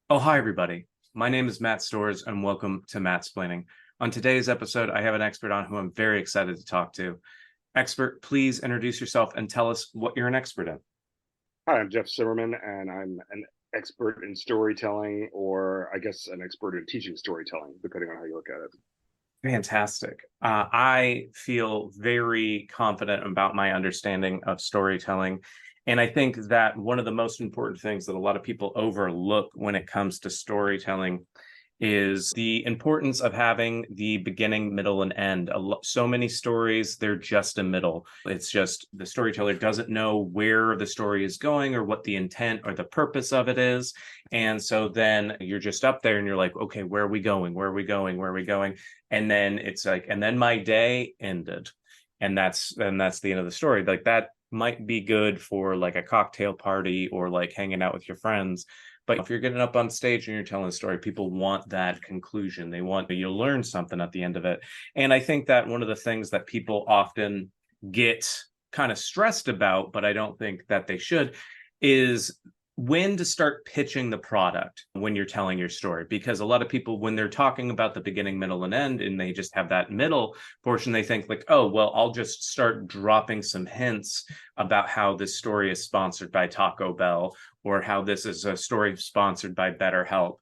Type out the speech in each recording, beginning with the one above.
Oh, hi, everybody. My name is Matt Stores, and welcome to Mattsplaining. On today's episode, I have an expert on who I'm very excited to talk to. Expert, please introduce yourself and tell us what you're an expert in. Hi, I'm Jeff Zimmerman, and I'm an expert in storytelling, or I guess an expert in teaching storytelling, depending on how you look at it. Fantastic. I feel very confident about my understanding of storytelling. And I think that one of the most important things that a lot of people overlook when it comes to storytelling is the importance of having the beginning, middle, and end. So many stories, they're just a middle. It's just the storyteller doesn't know where the story is going or what the intent or the purpose of it is. And so then you're just up there and you're like, okay, where are we going? Where are we going? Where are we going? And then it's like, and then my day ended. And that's the end of the story. Like that might be good for like a cocktail party or like hanging out with your friends. But if you're getting up on stage and you're telling a story, people want that conclusion. They want you to learn something at the end of it. And I think that one of the things that people often get kind of stressed about, but I don't think that they should, is when to start pitching the product when you're telling your story. Because a lot of people, when they're talking about the beginning, middle, and end, and they just have that middle portion, they think like, oh, well, I'll just start dropping some hints about how this story is sponsored by Taco Bell or how this is a story sponsored by BetterHelp.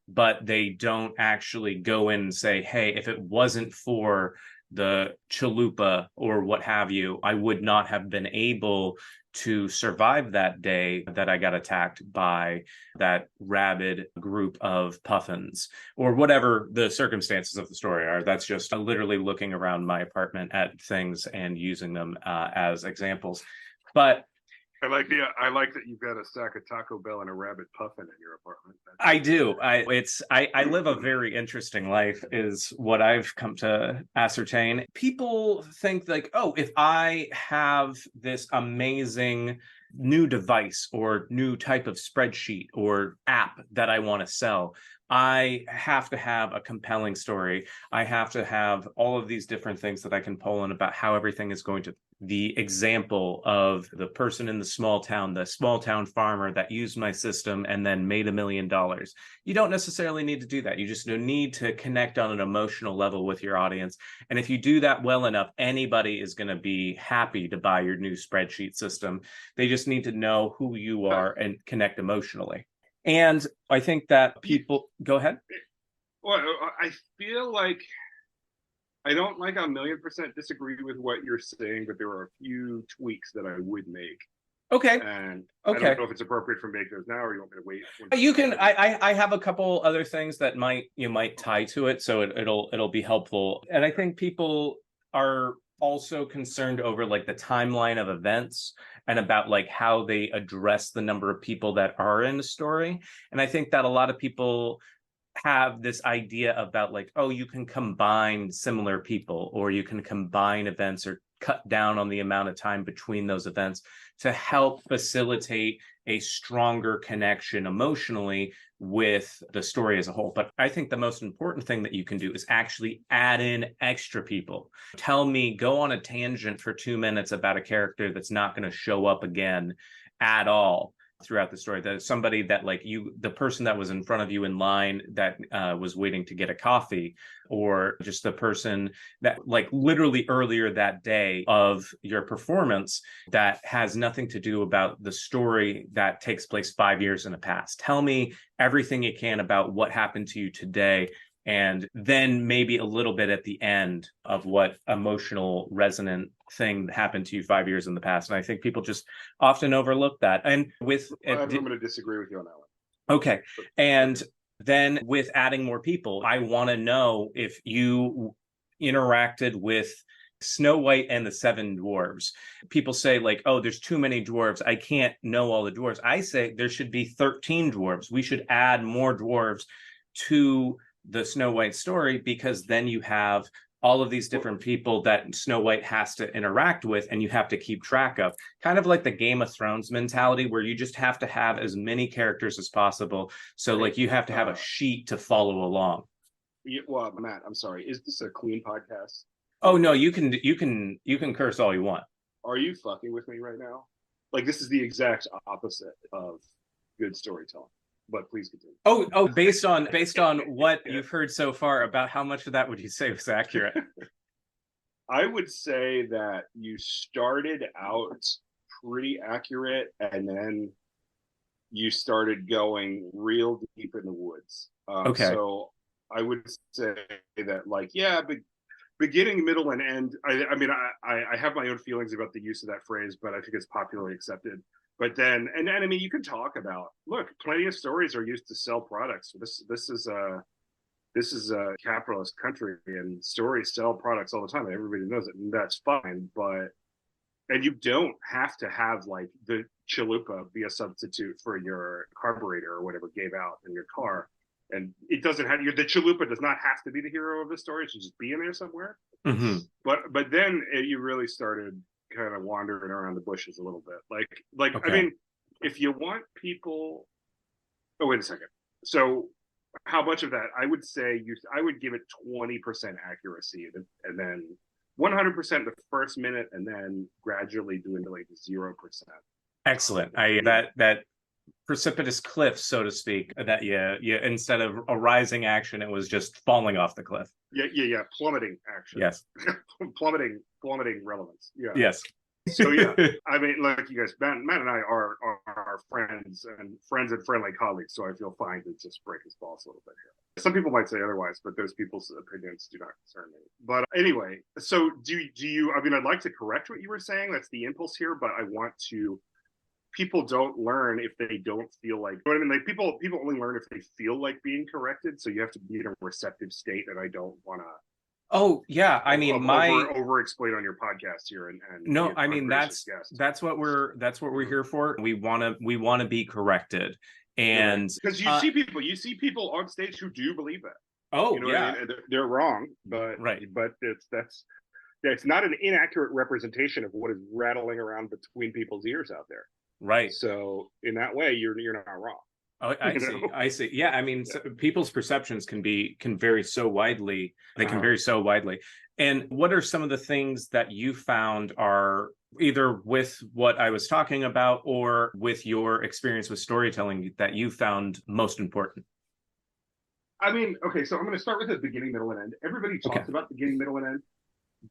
But they don't actually go in and say, hey, if it wasn't for the chalupa or what have you, I would not have been able to survive that day that I got attacked by that rabid group of puffins or whatever the circumstances of the story are. That's just literally looking around my apartment at things and using them as examples. But I like that you've got a stack of Taco Bell and a rabbit puffin in your apartment. I do. I live a very interesting life, is what I've come to ascertain. People think like, oh, if I have this amazing new device or new type of spreadsheet or app that I want to sell, I have to have a compelling story. I have to have all of these different things that I can pull in about how everything is going to. The example of the person in the small town farmer that used my system and then made $1 million. You don't necessarily need to do that. You just need to connect on an emotional level with your audience. And if you do that well enough, anybody is going to be happy to buy your new spreadsheet system. They just need to know who you are and connect emotionally. And I think that people go ahead. Well, I feel like I don't like 1,000,000% disagree with what you're saying, but there are a few tweaks that I would make. Okay. And I don't Okay. know if it's appropriate for me to make those now or you want me to wait. You can. I have a couple other things that might tie to it, so it'll be helpful. And I think people are also concerned over like the timeline of events and about like how they address the number of people that are in the story. And I think that a lot of people have this idea about like, oh, you can combine similar people or you can combine events or cut down on the amount of time between those events to help facilitate a stronger connection emotionally with the story as a whole. But I think the most important thing that you can do is actually add in extra people. Tell me, go on a tangent for 2 minutes about a character that's not going to show up again at all throughout the story. That somebody that like you, the person that was in front of you in line that was waiting to get a coffee, or just the person that like literally earlier that day of your performance that has nothing to do about the story that takes place 5 years in the past. Tell me everything you can about what happened to you today, and then maybe a little bit at the end of what emotional resonant thing happened to you 5 years in the past. And I think people just often overlook that. And with I'm going to disagree with you on that okay, one. and then with adding more people, I want to know if you interacted with Snow White and the Seven Dwarves. People say like, oh, there's too many dwarves, I can't know all the dwarves. I say there should be 13 dwarves. We should add more dwarves to the Snow White story, because then you have all of these different people that Snow White has to interact with and you have to keep track of. Kind of like the Game of Thrones mentality where you just have to have as many characters as possible. So like you have to have a sheet to follow along. Yeah, well, Matt, I'm sorry. Is this a clean podcast? Oh no, you can curse all you want. Are you fucking with me right now? Like, this is the exact opposite of good storytelling. but please continue. Oh, based on what you've heard so far, about how much of that would you say was accurate? I would say that you started out pretty accurate, and then you started going real deep in the woods. Okay. So I would say that, like, yeah, but beginning, middle, and end. I mean, I have my own feelings about the use of that phrase, but I think it's popularly accepted. But then, and I mean, you can talk about, look, plenty of stories are used to sell products. This is a capitalist country, and stories sell products all the time, and everybody knows it, and that's fine. But and you don't have to have like the chalupa be a substitute for your carburetor or whatever gave out in your car. And it doesn't have the chalupa does not have to be the hero of the story. It should just be in there somewhere. Mm-hmm. But then you really started kind of wandering around the bushes a little bit. Like Okay. I mean, if you want people, oh wait a second. So how much of that? I would say I would give it 20% accuracy, and then 100% the first minute, and then gradually doing to like 0%. Excellent. That precipitous cliff, so to speak, that you instead of a rising action, it was just falling off the cliff. Yeah. Plummeting action. Yes. plummeting relevance. Yeah. Yes. So yeah, I mean, like you guys, Matt and I are friends and friendly colleagues, so I feel fine to just break his balls a little bit here. Some people might say otherwise, but those people's opinions do not concern me. But anyway, so do you? I mean, I'd like to correct what you were saying. That's the impulse here, but I want to. People don't learn if they don't feel like. You know what I mean? Like people only learn if they feel like being corrected. So you have to be in a receptive state, and I don't want to. Oh yeah, I mean, over explain on your podcast here, and no, I mean that's what we're here for. We want to be corrected, and because you see people on stage who do believe that. Oh, you know yeah, what I mean? They're wrong, but right. But it's not an inaccurate representation of what is rattling around between people's ears out there. Right. So in that way, you're not wrong. Oh, I see. Yeah, I mean, so people's perceptions can vary so widely. They can vary so widely. And what are some of the things that you found are either with what I was talking about or with your experience with storytelling that you found most important? I mean, okay, so I'm going to start with the beginning, middle, and end. Everybody talks about beginning, middle, and end,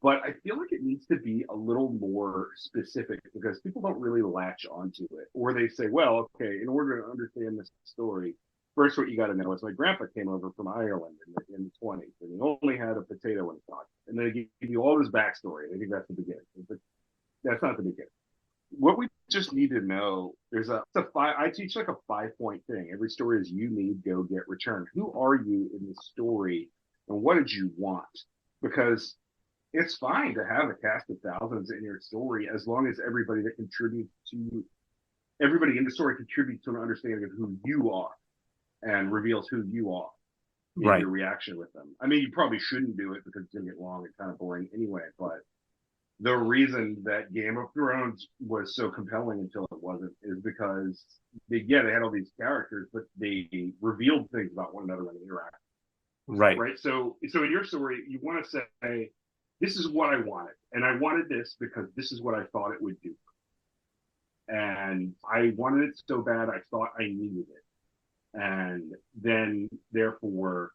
but I feel like it needs to be a little more specific because people don't really latch onto it. Or they say, well, okay, in order to understand this story, first what you got to know is my grandpa came over from Ireland in the 20s, and he only had a potato in his pocket. And they give you all this backstory. I think that's the beginning. But that's not the beginning. What we just need to know, I teach like a 5-point thing. Every story is you need, go, get, return. Who are you in the story, and what did you want? Because it's fine to have a cast of thousands in your story as long as everybody in the story contributes to an understanding of who you are and reveals who you are in your reaction with them. I mean, you probably shouldn't do it because it's going to get long and kind of boring anyway, but the reason that Game of Thrones was so compelling until it wasn't is because they had all these characters, but they revealed things about one another when they interact. Right. So in your story, you want to say, this is what I wanted. And I wanted this because this is what I thought it would do. And I wanted it so bad, I thought I needed it. And then, therefore,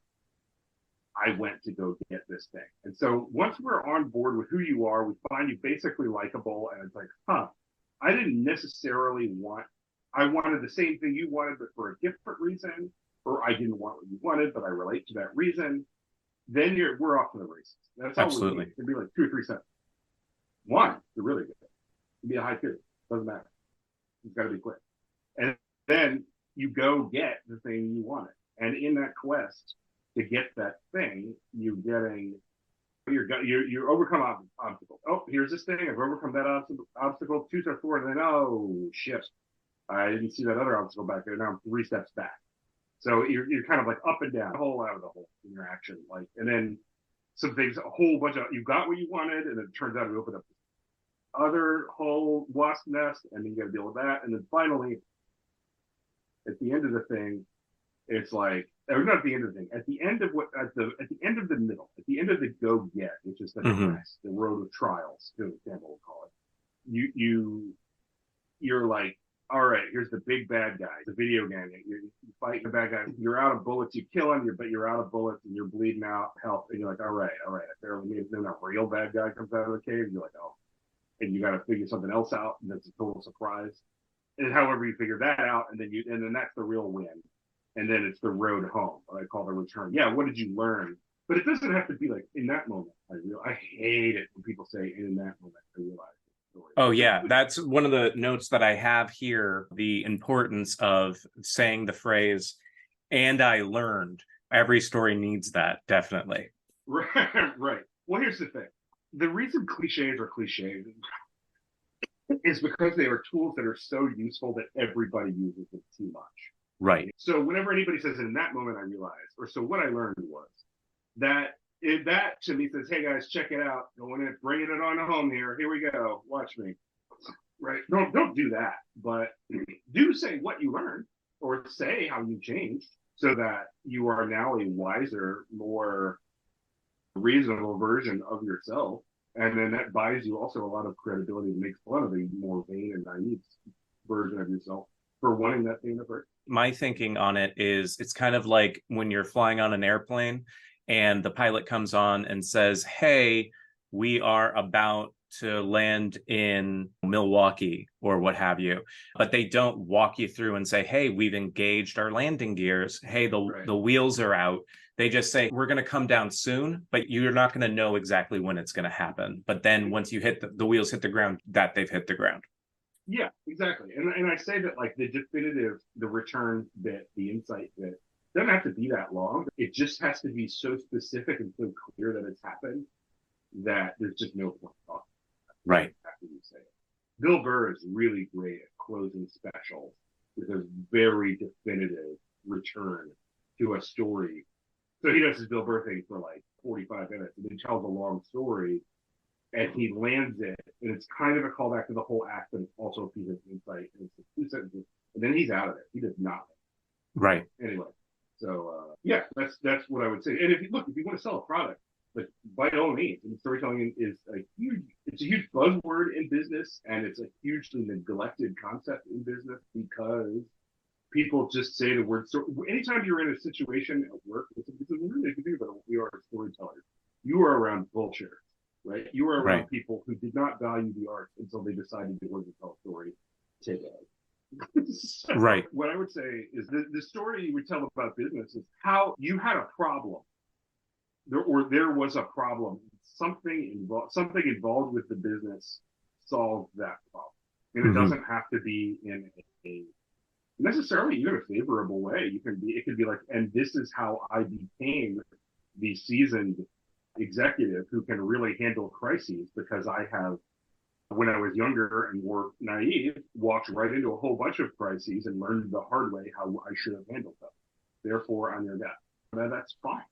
I went to go get this thing. And so once we're on board with who you are, we find you basically likable. And it's like, I didn't necessarily I wanted the same thing you wanted, but for a different reason. Or I didn't want what you wanted, but I relate to that reason. Then we're off to the races. That's all Absolutely. We need. It'd be like 2 or 3 cents. One, you're really good. It'd be a high 2. Doesn't matter. It's got to be quick. And then you go get the thing you wanted. And in that quest to get that thing, you overcome obstacles. Oh, here's this thing. I've overcome that obstacle 2 steps forward, and then shit, I didn't see that other obstacle back there. Now I'm 3 steps back. So you're kind of like up and down, a whole out of the whole interaction, like, and then some things, a whole bunch of you got what you wanted, and it turns out to open up other whole wasp nest, and then you got to deal with that, and then finally, at the end of the thing, it's like, or not at the end of the thing, at the end of the end of the middle, at the end of the go get, which is the quest, the road of trials, to example, we'll call it. You're like, all right, here's the big bad guy, the video game. You fight the bad guy. You're out of bullets. You kill him, but you're out of bullets and you're bleeding out. Help. And you're like, all right. I barely made it. Then a real bad guy comes out of the cave. You're like, oh. And you got to figure something else out. And that's a total surprise. And however you figure that out, and then that's the real win. And then it's the road home, what I call the return. Yeah, what did you learn? But it doesn't have to be like in that moment. I hate it when people say in that moment I realized. Oh, yeah. That's one of the notes that I have here, the importance of saying the phrase, and I learned. Every story needs that, definitely. Right. Well, here's the thing. The reason cliches are cliches is because they are tools that are so useful that everybody uses them too much. Right. So whenever anybody says, in that moment I realized, or so what I learned was that that to me says, hey guys, check it out. Going in, bringing it on home here. Here we go. Watch me. Right. Don't do that. But do say what you learned or say how you changed so that you are now a wiser, more reasonable version of yourself. And then that buys you also a lot of credibility to make fun of the more vain and naive version of yourself for wanting that thing in the first. My thinking on it is it's kind of like when you're flying on an airplane and the pilot comes on and says, hey, we are about to land in Milwaukee or what have you, but they don't walk you through and say, hey, we've engaged our landing gears. Hey, the wheels are out. They just say, we're going to come down soon, but you're not going to know exactly when it's going to happen. But then once you hit the wheels hit the ground, that they've hit the ground. Yeah, exactly. And I say that like the definitive, the return bit, the insight bit doesn't have to be that long. It just has to be so specific and so clear that it's happened that there's just no point talking. Right. After you say it. Bill Burr is really great at closing specials with a very definitive return to a story. So he does his Bill Burr thing for like 45 minutes and then tells a long story and he lands it. And it's kind of a callback to the whole act, but it's also a piece of insight. And it's 2 sentences. And then he's out of it. He does nothing. Right. Anyway. So yeah, that's what I would say. And if you want to sell a product, but by all means, and storytelling is it's a huge buzzword in business, and it's a hugely neglected concept in business because people just say the word. So anytime you're in a situation at work, it's really, if you think about it, we are storytellers. You are around bullshit, right? You are around people who did not value the art until they decided they wanted to tell a story today. So right. What I would say is the story you would tell about business is how you had a problem. There was a problem. Something involved with the business solved that problem, and it doesn't have to be in a necessarily even a favorable way. It could be like, and this is how I became the seasoned executive who can really handle crises because I have, when I was younger and more naive, walked right into a whole bunch of crises and learned the hard way how I should have handled them. Therefore, I'm your guy. That's fine.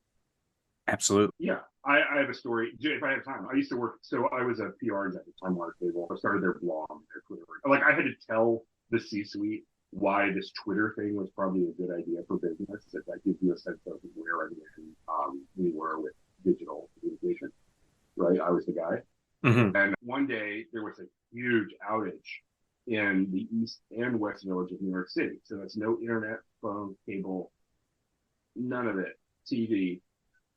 Absolutely. Yeah, I have a story. If I have time, I used to work. So I was a PR executive on Mark Table. I started their blog, their Twitter. Like I had to tell the C-suite why this Twitter thing was probably a good idea for business. That gives you a sense of where we were with digital communication. Right, I was the guy. And one day there was a huge outage in the East and West Village of New York City. So that's no internet, phone, cable, none of it, TV.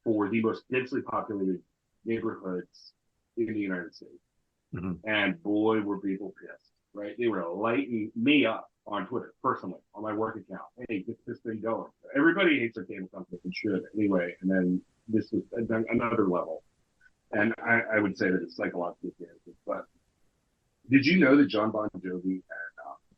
For the most densely populated neighborhoods in the United States. And boy, were people pissed, right? They were lighting me up on Twitter, personally, on my work account. Hey, get this thing going. Everybody hates their cable company and should anyway. And then this was another level. And I would say that it's psychological damage. But did you know that John Bon Jovi and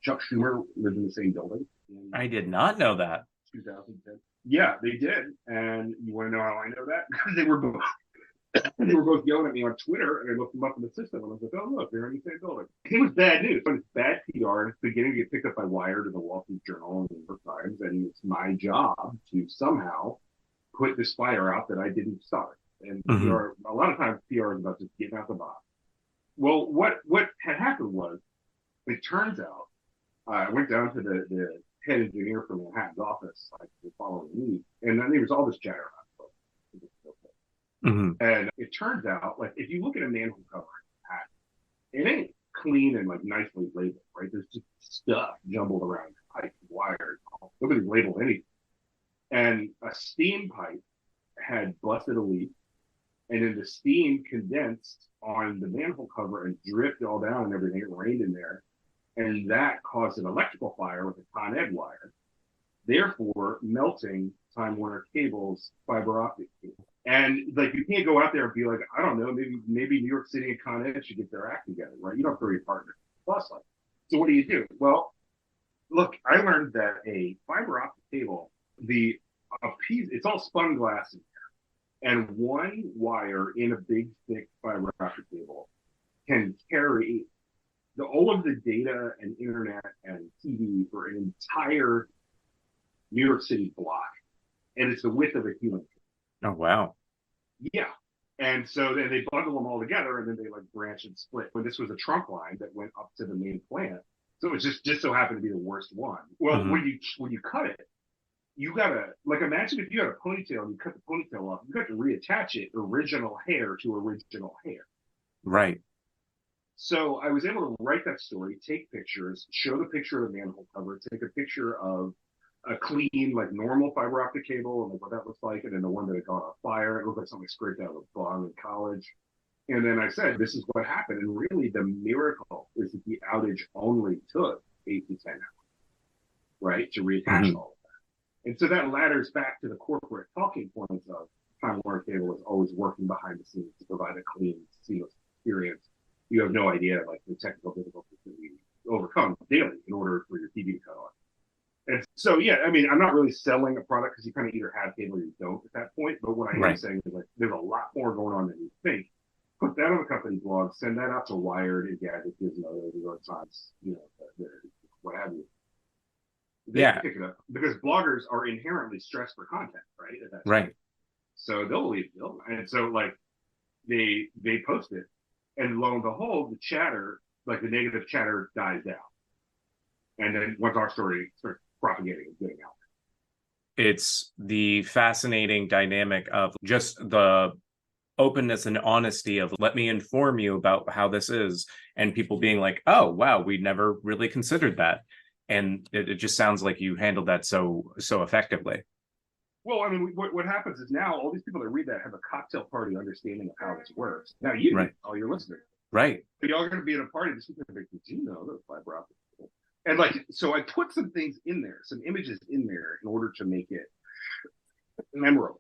Chuck Schumer lived in the same building? I did not know that. 2010. Yeah, they did. And you want to know how I know that? Because they were both yelling at me on Twitter, and I looked them up in the system, and I was like, oh, look, they're in the same building. It was bad news, but it's bad PR, and it's beginning to get picked up by Wired and the Wall Street Journal and the New York Times, and it's my job to somehow put this fire out that I didn't start. And PR, a lot of times PR is about just getting out the box. Well, what had happened was, it turns out, I went down to the head engineer from Manhattan's office like the following week, and then there was all this chatter about it. And it turns out, like, if you look at a manhole cover in Manhattan, it ain't clean and like nicely labeled, right? There's just stuff jumbled around, pipe, wires. Nobody's labeled anything. And a steam pipe had busted a leak, and then the steam condensed on the manhole cover and dripped all down and everything. It rained in there, and that caused an electrical fire with a Con Ed wire, therefore melting Time Warner Cable's fiber optic cable. And like, you can't go out there and be like, I don't know, maybe New York City and Con Ed should get their act together, right? You don't throw your partner plus like. So what do? Well, look, I learned that a fiber optic cable, it's all spun glass in there, and one wire in a big thick fiber optic cable can carry all of the data and internet and TV for an entire New York City block, and it's the width of a human. Oh wow! Yeah, and so then they bundle them all together, and then they like branch and split. But this was a trunk line that went up to the main plant, so it was just so happened to be the worst one. Well, when you cut it, you gotta, like, imagine if you had a ponytail and you cut the ponytail off, you got to reattach it original hair to original hair. Right. So I was able to write that story, take pictures, show the picture of the manhole cover, take a picture of a clean, like, normal fiber optic cable and like what that looks like, and then the one that had gone on fire. It looked like something scraped out of a bong in college. And then I said, this is what happened. And really the miracle is that the outage only took 8 to 10 hours, right, to reattach all of that. And so that ladders back to the corporate talking points of Time Warner Cable is always working behind the scenes to provide a clean, seamless experience. You have no idea, like, the technical difficulties that we overcome daily in order for your TV to cut on. And so, yeah, I mean, I'm not really selling a product because you kind of either have cable or you don't at that point. But what I am saying is, like, there's a lot more going on than you think. Put that on the company blog, send that out to Wired and Gadget, Gizmo, New York Times, what have you. They pick it up because bloggers are inherently stressed for content, right? Right. So they'll believe it. And so, like, they post it, and lo and behold, the chatter, like the negative chatter, dies down. And then once our story starts propagating and getting out, it's the fascinating dynamic of just the openness and honesty of, let me inform you about how this is, and people being like, oh wow, we never really considered that. And it just sounds like you handled that so effectively. Well, I mean, what happens is now all these people that read that have a cocktail party understanding of how this works. Now all your listeners, right? But y'all are going to be at a party this weekend. Like, did you know that fiber optic? And like, so I put some things in there, some images in there, in order to make it memorable.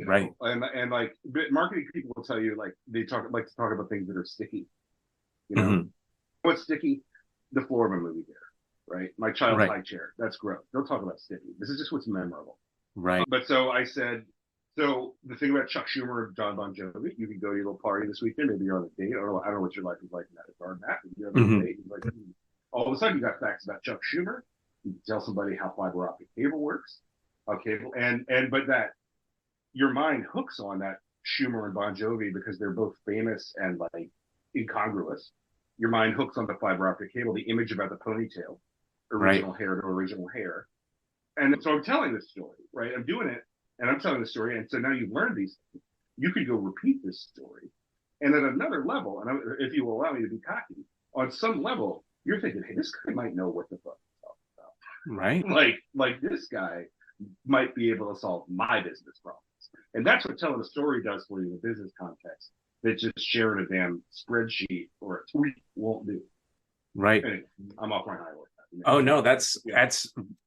Right. And like, marketing people will tell you, like, they like to talk about things that are sticky. What's sticky? The floor of a movie theater. Right, my child's high chair. That's gross. Don't talk about sticky. This is just what's memorable. Right. But so I said, so the thing about Chuck Schumer and John Bon Jovi, you can go to your little party this weekend. Maybe you're on a date. I don't know what your life is like in that regard. Matt, you're on a date. Like, all of a sudden, you got facts about Chuck Schumer. You can tell somebody how fiber optic cable works, but that your mind hooks on that Schumer and Bon Jovi because they're both famous and like incongruous. Your mind hooks on the fiber optic cable, the image about the ponytail. Original hair to original hair. And so I'm telling this story, right? I'm doing it and I'm telling the story. And so now you've learned these things. You could go repeat this story. And at another level, and if you will allow me to be cocky, on some level, you're thinking, hey, this guy might know what the fuck he's talking about. Right. Like this guy might be able to solve my business problems. And that's what telling a story does for you in a business context that just sharing a damn spreadsheet or a tweet won't do. Right. Anyway, I'm off my high horse. Oh no, that's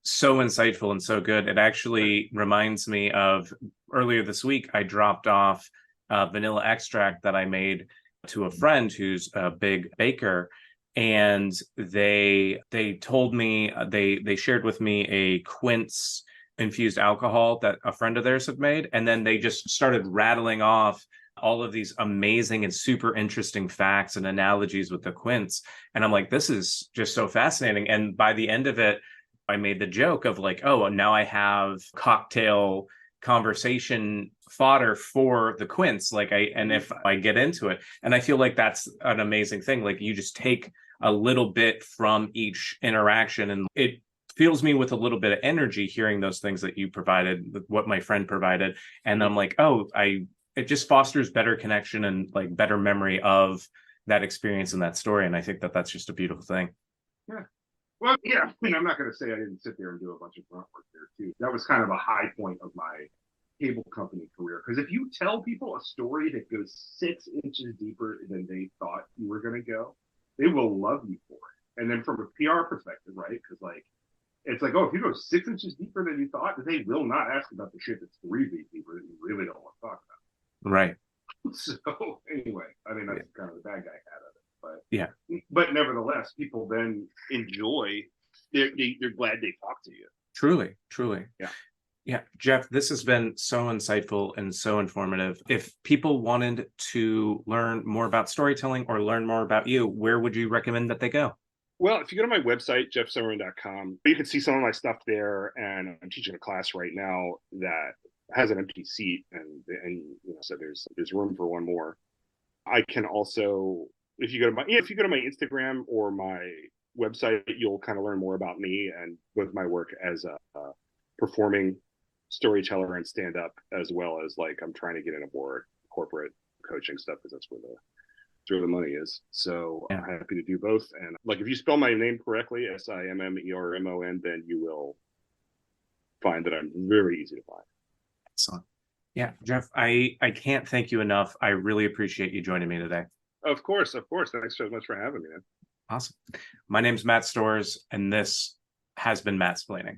so insightful and so good. It actually reminds me of earlier this week, I dropped off vanilla extract that I made to a friend who's a big baker, and they told me they shared with me a quince infused alcohol that a friend of theirs had made, and then they just started rattling off all of these amazing and super interesting facts and analogies with the quince. And I'm like, this is just so fascinating. And by the end of it, I made the joke of like, oh, now I have cocktail conversation fodder for the quince. And if I get into it, and I feel like that's an amazing thing. Like, you just take a little bit from each interaction, and it fills me with a little bit of energy hearing those things that you provided, what my friend provided. And I'm like, oh, it just fosters better connection and like better memory of that experience and that story. And I think that that's just a beautiful thing. Yeah. Well, yeah, I mean, I'm not going to say I didn't sit there and do a bunch of grunt work there too. That was kind of a high point of my cable company career. Because if you tell people a story that goes 6 inches deeper than they thought you were going to go, they will love you for it. And then from a PR perspective, right? Because like, it's like, oh, if you go 6 inches deeper than you thought, they will not ask about the shit that's 3 feet deeper that you really don't want to talk about. Right. So anyway, I mean, that's kind of the bad guy hat of it. But yeah, but nevertheless, people then enjoy. They're glad they talked to you. Truly. Yeah. Jeff, this has been so insightful and so informative. If people wanted to learn more about storytelling or learn more about you, where would you recommend that they go? Well, if you go to my website, jeffzimmerman.com, you can see some of my stuff there. And I'm teaching a class right now that has an empty seat, and so there's room for one more. I can also, if you go to my Instagram or my website, you'll kind of learn more about me and both my work as a performing storyteller and stand up, as well as like I'm trying to get into more corporate coaching stuff, because that's where the money is. So I'm happy to do both. And like, if you spell my name correctly, Simmermon, then you will find that I'm very easy to find. Excellent. Yeah, Jeff, I can't thank you enough. I really appreciate you joining me today. Of course. Thanks so much for having me, man. Awesome. My name's Matt Storrs, and this has been Mattsplaining.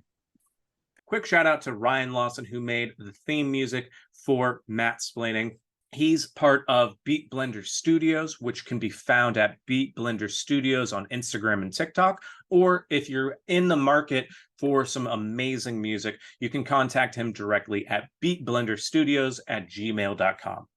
Quick shout out to Ryan Lawson, who made the theme music for Mattsplaining. He's part of Beat Blender Studios, which can be found at Beat Blender Studios on Instagram and TikTok. Or if you're in the market for some amazing music, you can contact him directly at beatblenderstudios@gmail.com.